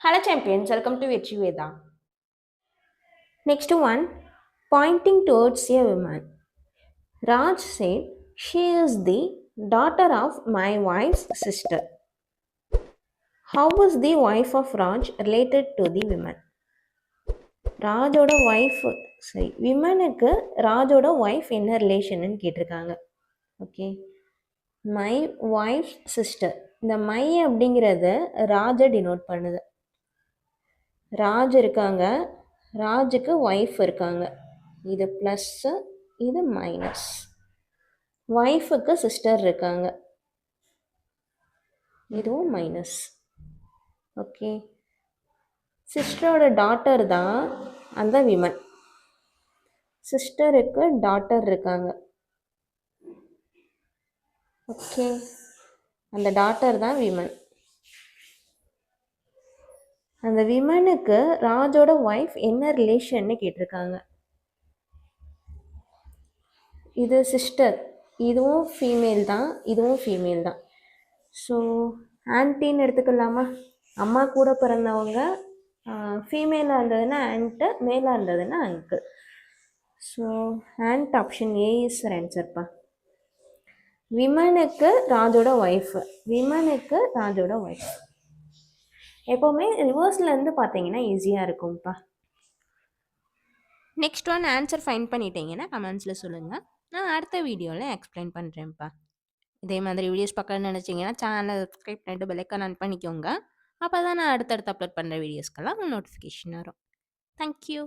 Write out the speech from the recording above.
Hello champions, welcome to Veda. Next one, pointing towards a woman. Raj said, she is the daughter of my wife's sister. How was the wife of Raj related to the women? ராஜோட wife சரி விமனுக்கு ராஜோட wife என்ன ரிலேஷன்னு கேட்டிருக்காங்க. Okay, my wife sister. இந்த my அப்படிங்கிறத ராஜை டினோட் பண்ணுது. ராஜ் இருக்காங்க, ராஜுக்கு ஒய்ஃப் இருக்காங்க. இது ப்ளஸ்ஸு, இது மைனஸ். ஒய்ஃபுக்கு சிஸ்டர் இருக்காங்க, இதுவும் மைனஸ். ஓகே, சிஸ்டரோட டாட்டர் தான் அந்த விமன். சிஸ்டருக்கு டாட்டர் இருக்காங்க. ஓகே, அந்த டாட்டர் தான் விமன். அந்த விமனுக்கு ராஜோட ஒய்ஃப் என்ன ரிலேஷன்னு கேட்டிருக்காங்க. இது சிஸ்டர், இதுவும் ஃபீமேல் தான், இதுவும் ஃபீமேல் தான். ஸோ ஆன்ட்டின்னு எடுத்துக்கலாமா? அம்மா கூட பிறந்தவங்க ஃபீமேலாக இருந்ததுன்னா ஆன்ட்டு, மேலாக இருந்ததுன்னா uncle. So aunt option A is ஆன்சர்ப்பா. விமனுக்கு ராஜோட ஒய்ஃபு, விமனுக்கு ராஜோட ஒய்ஃப். எப்போவுமே ரிவர்ஸ்லேருந்து பார்த்தீங்கன்னா ஈஸியாக இருக்கும்ப்பா. நெக்ஸ்ட் ஒன் ஆன்சர் ஃபைண்ட் பண்ணிட்டீங்கன்னா கமெண்ட்ஸில் சொல்லுங்கள், நான் அடுத்த வீடியோவில் எக்ஸ்பிளைன் பண்ணுறேன்ப்பா. இதே மாதிரி வீடியோஸ் பார்க்கணும்னு நினச்சிங்கன்னா சேனலை சப்ஸ்கிரைப் பண்ணிட்டு பெல்லைக்கான் ஆன் பண்ணிக்கோங்க. அப்போ தான் நான் அடுத்தடுத்து அப்லோட் பண்ணுற வீடியோஸ்க்கெல்லாம் நோட்டிஃபிகேஷன் வரும். தேங்க்யூ.